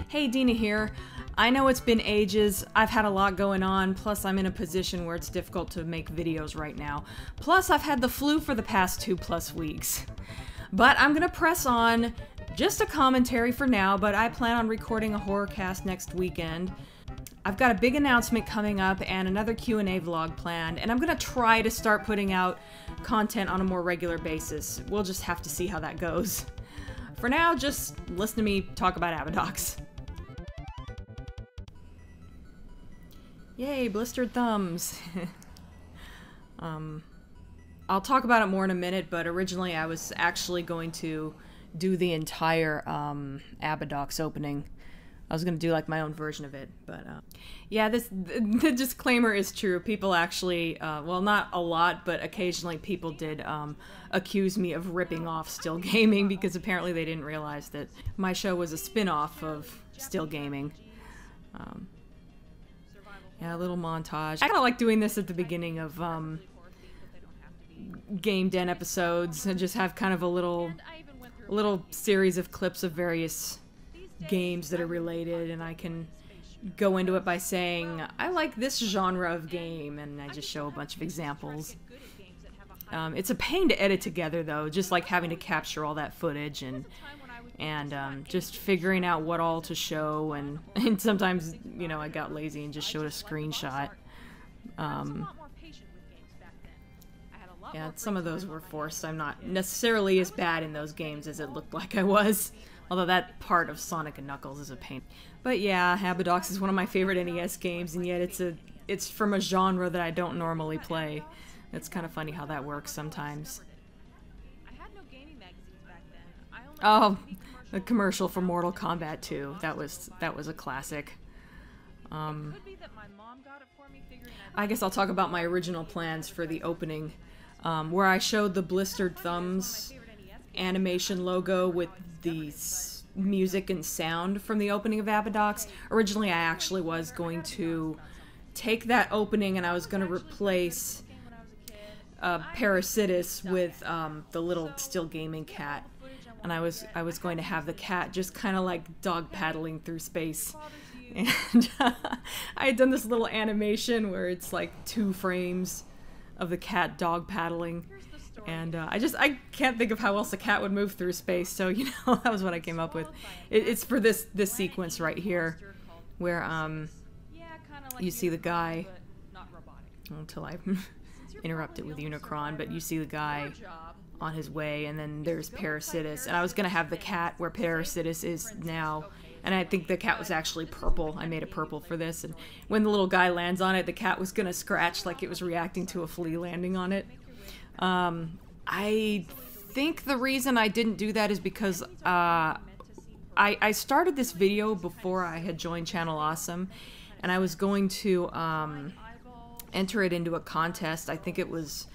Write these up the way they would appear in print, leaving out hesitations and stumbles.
Hey, Dena here. I know it's been ages, I've had a lot going on, plus I'm in a position where it's difficult to make videos right now. Plus I've had the flu for the past 2+ weeks. But I'm gonna press on. Just a commentary for now, but I plan on recording a horror cast next weekend. I've got a big announcement coming up and another Q&A vlog planned, and I'm gonna try to start putting out content on a more regular basis. We'll just have to see how that goes. For now, just listen to me talk about Abadox. Yay, blistered thumbs. I'll talk about it more in a minute, but originally I was actually going to do the entire Abadox opening. I was going to do like my own version of it, but yeah, the disclaimer is true. People actually, well, not a lot, but occasionally people did accuse me of ripping off Still Gaming because apparently they didn't realize that my show was a spin-off of Still Gaming. Yeah, a little montage. I kind of like doing this at the beginning of Game Den episodes and just have kind of a little series of clips of various games that are related, and I can go into it by saying, I like this genre of game, and I just show a bunch of examples. It's a pain to edit together, though, just like having to capture all that footage and just figuring out what all to show, and sometimes, you know, I got lazy and just showed a screenshot. Yeah, some of those were forced. I'm not necessarily as bad in those games as it looked like I was, although that part of Sonic and Knuckles is a pain. But yeah, Abadox is one of my favorite NES games, and yet it's from a genre that I don't normally play. It's kind of funny how that works sometimes. Oh, the commercial for Mortal Kombat 2. That was a classic. I guess I'll talk about my original plans for the opening, where I showed the blistered thumbs animation logo with the music and sound from the opening of Abadox. Originally, I actually was going to take that opening and I was going to replace Parasitus with the little Still Gaming cat. And I was going to have the cat just kind of like dog paddling through space. And I had done this little animation where it's like 2 frames of the cat dog paddling. And I can't think of how else a cat would move through space, so, you know, that was what I came up with. It's for this sequence right here, where you see the guy, until I interrupt it with Unicron, but you see the guy on his way, and then there's Parasitus, and I was gonna have the cat where Parasitus is now, and I think the cat was actually purple. I made it purple for this, and when the little guy lands on it, the cat was gonna scratch like it was reacting to a flea landing on it. I think the reason I didn't do that is because I started this video before I had joined Channel Awesome, and I was going to enter it into a contest. I think it was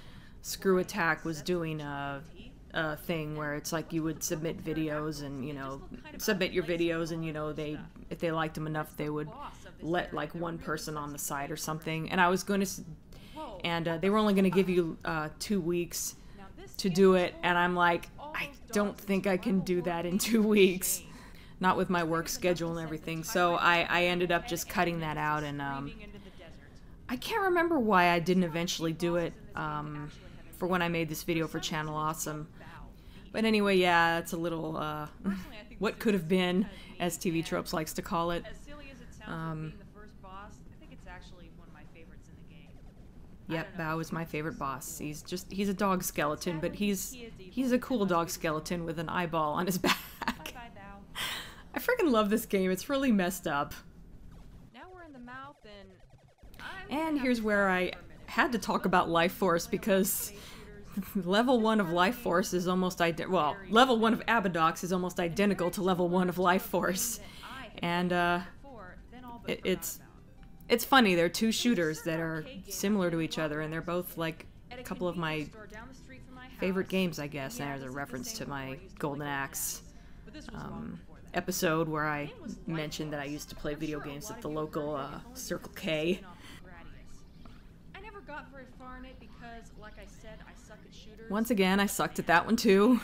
Screw Attack was doing a thing where it's like you would submit videos, and, you know, submit your videos, and, you know, if they liked them enough, they would let like one person on the site or something. And I was going to, and they were only going to give you 2 weeks to do it, and I'm like, I don't think I can do that in 2 weeks, not with my work schedule and everything. So I ended up just cutting that out, and I can't remember why I didn't eventually do it for when I made this video for Channel Awesome. But anyway, yeah, that's a little what could have been, as TV Tropes likes to call it. Yep, Bao is my favorite boss. He's a dog skeleton, but he's a cool dog skeleton with an eyeball on his back. I freaking love this game. It's really messed up. And here's where I had to talk about Life Force, because level 1 of Life Force is almost well, level 1 of Abadox is almost identical to level 1 of Life Force. And it's funny, they're 2 shooters that are similar to each other, and they're both like a couple of my favorite games, I guess. And there's a reference to my Golden Axe episode where I mentioned that I used to play video games at the local Circle K. Once again, I sucked at that one too.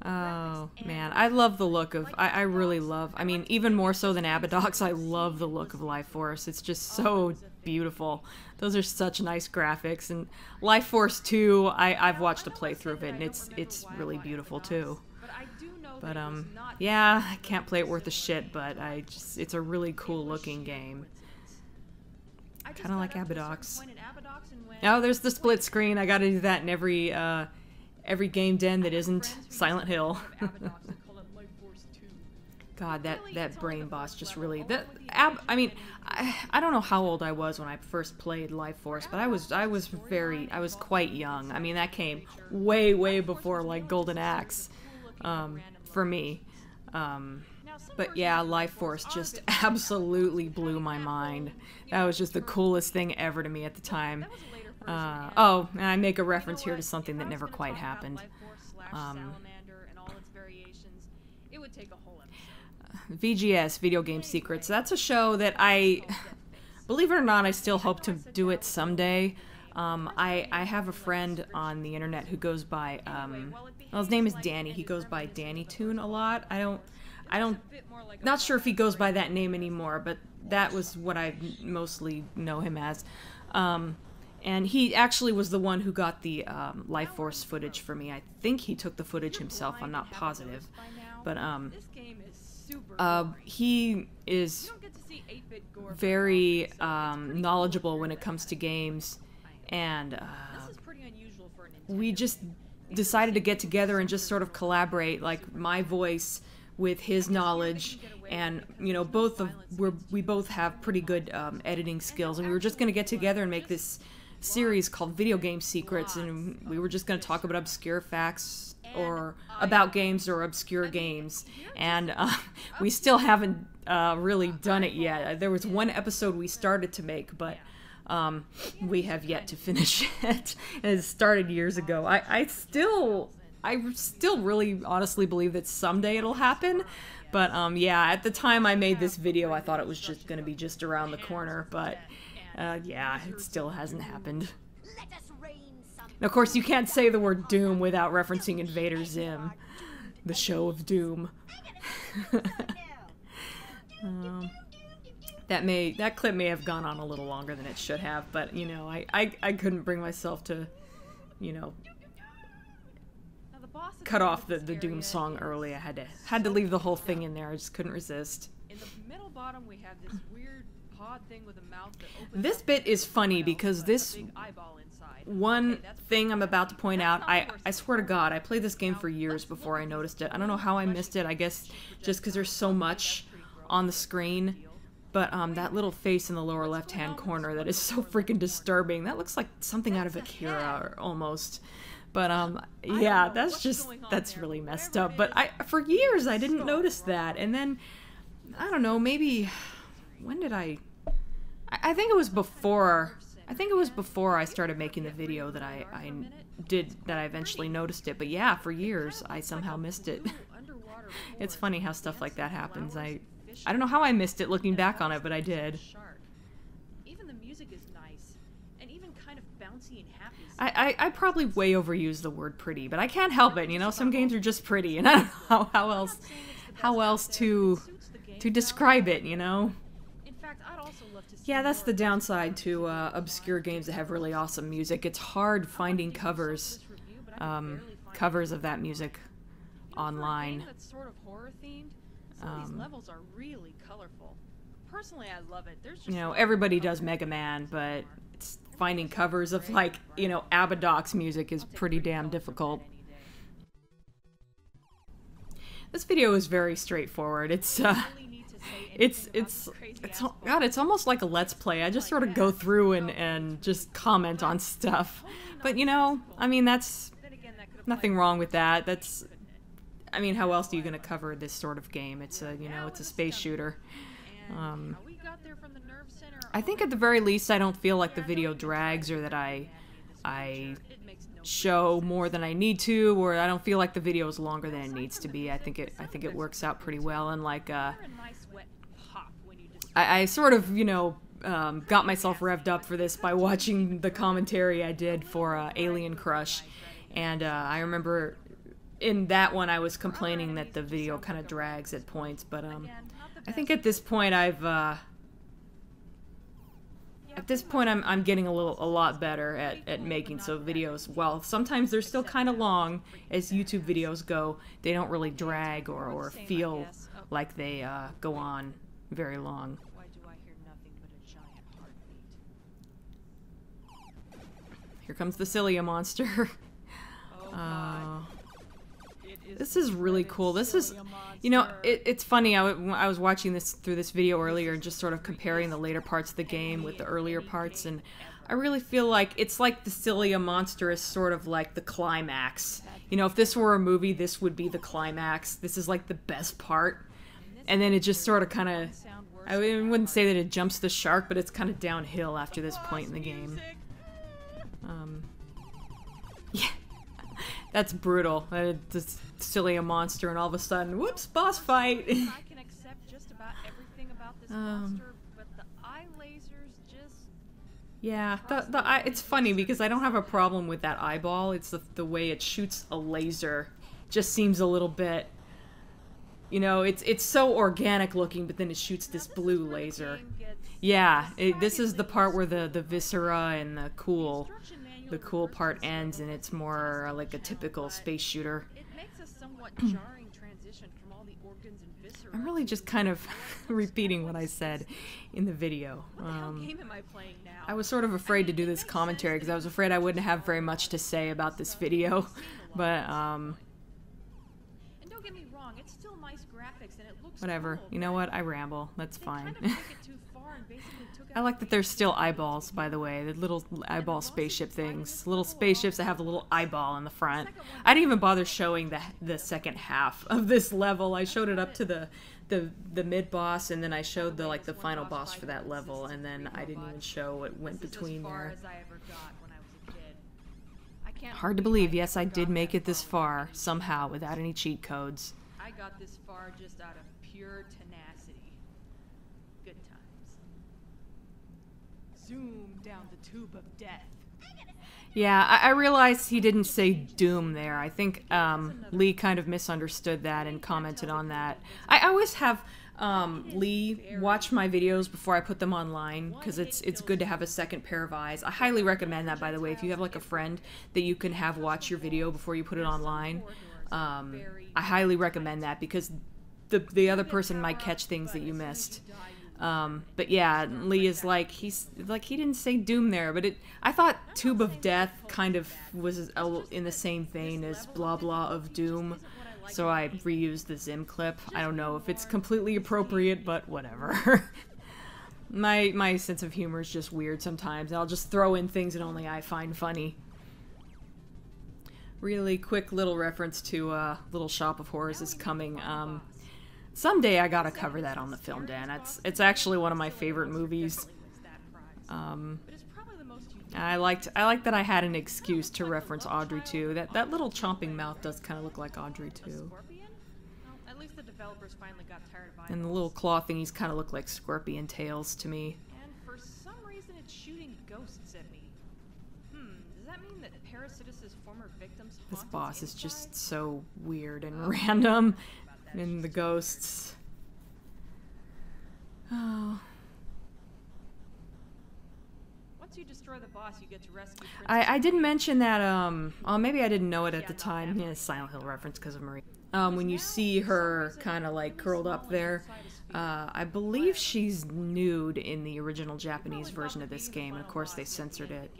Oh, man. I love the look of... I really love... I mean, even more so than Abadox, I love the look of Life Force. It's just so beautiful. Those are such nice graphics. And Life Force 2, I've watched a playthrough of it, and it's really beautiful, too. But, yeah, I can't play it worth a shit, but it's a really cool-looking game. Kind of like Abadox. Oh, there's the split screen. I gotta do that in every game den that isn't Silent Hill. God, that brain boss just really... I mean, I don't know how old I was when I first played Life Force, but I was quite young. I mean, that came way before, like, Golden Axe, for me. But yeah, Life Force just absolutely blew my mind. That was just the coolest thing ever to me at the time. Oh, and I make a reference here to something that never quite happened. VGS, Video Game Secrets. That's a show that believe it or not, I still hope to do it someday. I have a friend on the internet who goes by, well, his name is Danny. He goes by Danny Toon a lot. Not sure if he goes by that name anymore, but that was what I mostly know him as. And he actually was the one who got the Life Force footage for me. I think he took the footage himself, I'm not positive. But he is very knowledgeable when it comes to games, and we just decided to get together and just sort of collaborate, like my voice with his knowledge, and you know, we both have pretty good editing skills, and we were just going to get together and make this series called Video Game Secrets, and we were just going to talk about obscure facts or about games or obscure games, and we still haven't really done it yet. There was one episode we started to make, but we have yet to finish it. It started years ago. I still really honestly believe that someday it'll happen, but yeah, at the time I made this video I thought it was just going to be just around the corner, but yeah, it still hasn't happened. And of course, you can't say the word Doom without referencing Invader Zim, the show of Doom. That clip may have gone on a little longer than it should have, but you know, I couldn't bring myself to, you know, cut off the Doom song early. I had to leave the whole thing in there. I just couldn't resist. In the middle bottom, we have this weird pod thing with a mouth that opens. This bit is funny because this one thing I'm about to point out, I swear to God, I played this game for years before I noticed it. I don't know how I missed it. I guess just because there's so much on the screen. But that little face in the lower left-hand corner that is so freaking disturbing. That looks like something out of Akira, almost. But yeah, that's really messed up. But for years I didn't notice that, and then I don't know, maybe when did I think it was before. I think it was before I started making the video that I eventually noticed it. But yeah, for years I somehow missed it. It's funny how stuff like that happens. I don't know how I missed it looking back on it, but I did. Even the music is nice and even kind of bouncy and happy. I probably way overused the word pretty, but I can't help it, you know, some games are just pretty, and I don't know how else to describe it, you know? Yeah, that's the downside to obscure games that have really awesome music. It's hard finding covers of that music online. These levels are really colorful. Personally, I love it. There's just, you know, everybody does Mega Man, but finding covers of, like, you know, Abadox music is pretty damn difficult. This video is very straightforward. It's almost like a Let's Play. I just sort of go through and just comment on stuff. But, you know, I mean, that's nothing wrong with that. I mean, how else are you going to cover this sort of game? It's a, you know, it's a space shooter. I think at the very least I don't feel like the video drags, or that I show more than I need to, or I don't feel like the video is longer than it needs to be. I think it works out pretty well, and like I sort of, you know, got myself revved up for this by watching the commentary I did for Alien Crush, and I remember in that one I was complaining that the video kind of drags at points, but I think at this point I'm getting a lot better at making so videos. Well, sometimes they're still kind of long as YouTube videos go. They don't really drag or feel like they go on very long. Why do I hear nothing but a giant heartbeat? Here comes the Cilia monster. This is really cool. This is, you know, it's funny. I was watching this through this video earlier and just sort of comparing the later parts of the game with the earlier parts, and I really feel like it's like the Cilia monster is sort of like the climax. You know, if this were a movie, this would be the climax. This is like the best part, and then it just sort of kind of, I wouldn't say that it jumps the shark, but it's kind of downhill after this point in the game. Yeah. That's brutal. This Cilia monster, and all of a sudden, whoops, boss fight. I can accept just about everything about this monster, but the eye lasers just... Yeah, the eye, it's funny because I don't have a problem with that eyeball. It's the way it shoots a laser. Just seems a little bit, you know, it's so organic looking, but then it shoots this blue laser. Yeah, this is the part where the viscera and the cool part ends, and it's more like a typical space shooter. It makes a somewhat jarring transition from all the organs and viscera. I'm really just kind of repeating what I said in the video. What the hell game am I playing now? I was sort of afraid to do this commentary because I was afraid I wouldn't have very much to say about this video, but And don't get me wrong, it's still nice graphics and it looks whatever. cool, You know what? I ramble. That's they fine. kind of took it too far and basically took I like that there's still eyeballs, by the way. The little eyeball spaceship things. Little spaceships that have a little eyeball in the front. I didn't even bother showing the second half of this level. I showed it up to the mid-boss, and then I showed the final boss for that level, and then I didn't even show what went between there. Hard to believe. Yes, I did make it this far, somehow, without any cheat codes. I got this far just out of pure tenacity. Good times. Zoom down the tube of death. Yeah, I realized he didn't say Doom there. I think Lee kind of misunderstood that and commented on that. I always have Lee watch my videos before I put them online, because it's good to have a second pair of eyes. I highly recommend that, by the way. If you have like a friend that you can have watch your video before you put it online, I highly recommend that, because the other person might catch things that you missed. But yeah, Lee is like, he didn't say Doom there, but I thought Tube of Death kind of was in the same vein as blah blah of Doom, so I reused the Zim clip. I don't know if it's completely appropriate, but whatever. My sense of humor is just weird sometimes. I'll just throw in things that only I find funny. Really quick little reference to Little Shop of Horrors is coming. Someday I gotta cover that on the Film Den. It's actually one of my favorite movies. I liked that I had an excuse to reference Audrey too. That little chomping mouth does kind of look like Audrey too. At least the developers finally got tired of And the little claw thingies kind of look like scorpion tails to me. And for some reason it's shooting ghosts at me. Does that mean that Parasitus's former victims This haunt boss its is just insides? so weird and random. And the ghosts. Oh. Once you destroy the boss, you get to rescue Princess I didn't mention that, oh, maybe I didn't know it at the time. Yeah, Silent Hill reference because of Marie. When you see her kind of like curled up there, I believe she's nude in the original Japanese version of this game, and of course they censored it.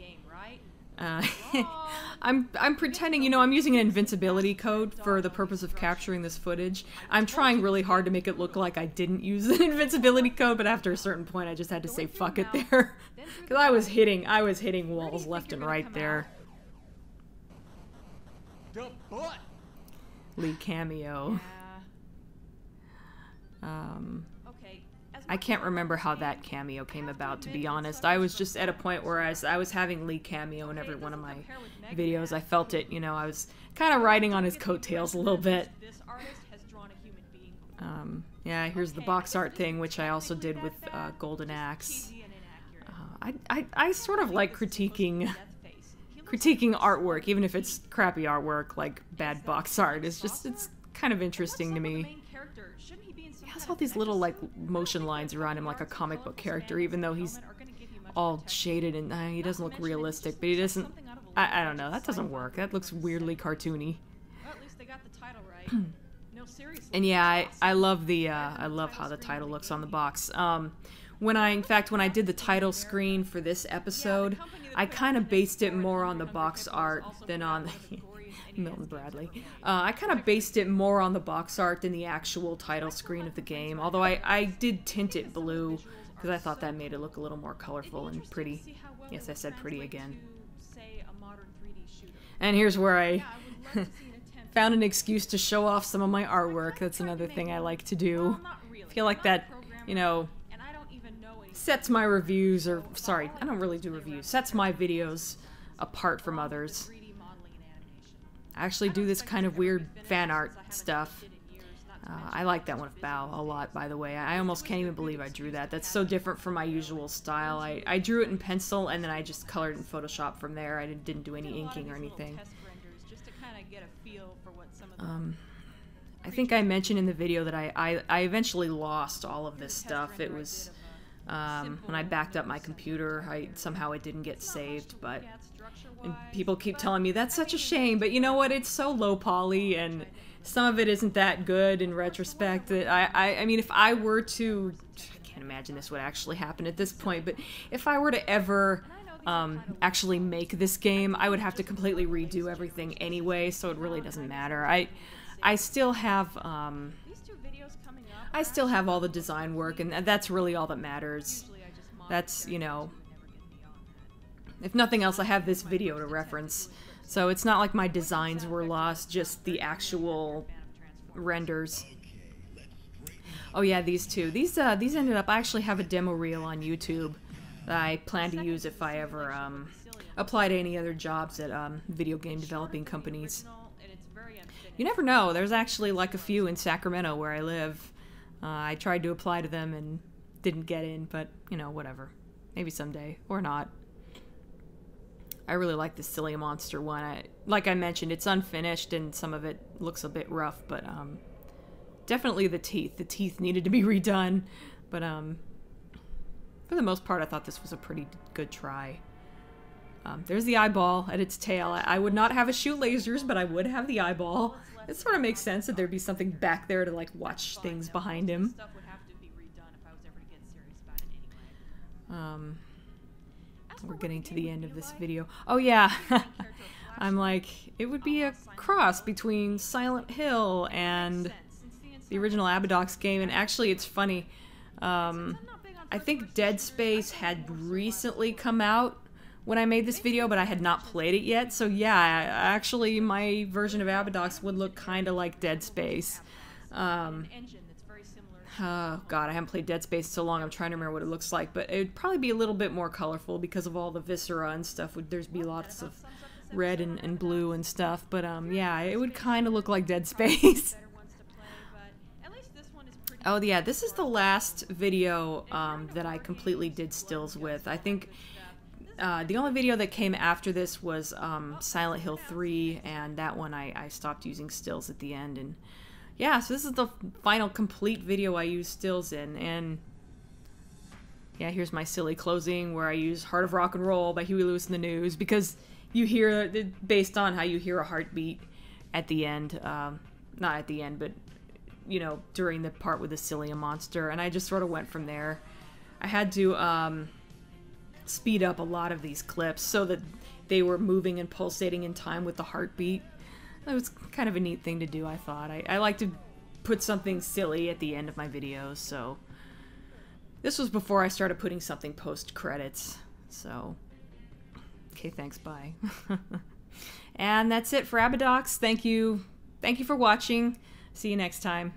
I'm pretending, you know, I'm using an invincibility code for the purpose of capturing this footage. I'm trying really hard to make it look like I didn't use an invincibility code, but after a certain point I just had to say fuck it there. Because I was hitting walls left and right there. Lead cameo. I can't remember how that cameo came about, to be honest. I was just at a point where I was having Lee cameo in every one of my videos. I felt it, you know, I was kind of riding on his coattails a little bit. Yeah, here's the box art thing, which I also did with Golden Axe. I sort of like critiquing critiquing artwork, even if it's crappy artwork, like bad box art. It's kind of interesting to me. He has all these little, like, motion lines around him like a comic book character, even though he's all shaded and he doesn't look realistic, but he doesn't... I don't know, that doesn't work. That looks weirdly cartoony. Well, at least they got the title right. No, seriously. And yeah, I love the, I love how the title looks on the box. In fact, when I did the title screen for this episode, I kind of based it more on the box art than on Milton Bradley. I kind of based it more on the box art than the actual title screen of the game, although I did tint it blue, because I thought that made it look a little more colorful and pretty. Yes, I said pretty again. And here's where I found an excuse to show off some of my artwork. That's another thing I like to do. I feel like that, you know, sets my reviews, or sorry, I don't really do reviews, sets my videos apart from others. I actually do this kind of weird fan art stuff. I like that one of Bao a lot, by the way. I almost can't even believe I drew that. That's so different from my usual style. I drew it in pencil, and then I just colored it in Photoshop from there. I didn't do any inking or anything. I think I mentioned in the video that I eventually lost all of this stuff. It was, when I backed up my computer, somehow it didn't get saved, but... And people keep telling me, that's such a shame, but you know what? It's so low poly, and... some of it isn't that good in retrospect. That I mean, if I were to... I can't imagine this would actually happen at this point, but if I were to ever actually make this game, I would have to completely redo everything anyway, so it really doesn't matter. I still have all the design work, and that's really all that matters. That's, you know... If nothing else, I have this video to reference. So it's not like my designs were lost, just the actual renders. Oh yeah, these two. These ended up... I actually have a demo reel on YouTube that I plan to use if I ever apply to any other jobs at video game developing companies. You never know. There's actually like a few in Sacramento where I live. I tried to apply to them and didn't get in, but, you know, whatever. Maybe someday. Or not. I really like the Silly Monster one. Like I mentioned, it's unfinished and some of it looks a bit rough, but definitely the teeth. The teeth needed to be redone, but for the most part, I thought this was a pretty good try. There's the eyeball at its tail. I would not have it shoot lasers, but I would have the eyeball. It sort of makes sense that there'd be something back there to like watch things behind him. We're getting to the end of this video. Oh yeah, I'm like, it would be a cross between Silent Hill and the original Abadox game, and actually it's funny, I think Dead Space had recently come out when I made this video, but I had not played it yet, so yeah, actually my version of Abadox would look kind of like Dead Space. Oh god, I haven't played Dead Space so long, I'm trying to remember what it looks like, but it would probably be a little bit more colorful because of all the viscera and stuff. There'd be lots of red and blue and stuff, but yeah, it would kind of look like Dead Space. Oh yeah, this is the last video that I completely did stills with. I think the only video that came after this was Silent Hill 3, and that one I stopped using stills at the end, and yeah, so this is the final complete video I use stills in, and yeah, here's my silly closing where I use Heart of Rock and Roll by Huey Lewis and the News, because you hear, based on how you hear a heartbeat at the end, not at the end, but, you know, during the part with the Silly Monster, and I just sort of went from there. I had to speed up a lot of these clips so that they were moving and pulsating in time with the heartbeat. It was kind of a neat thing to do, I thought. I like to put something silly at the end of my videos, so... This was before I started putting something post-credits, so... Okay, thanks, bye. And that's it for Abadox. Thank you for watching. See you next time.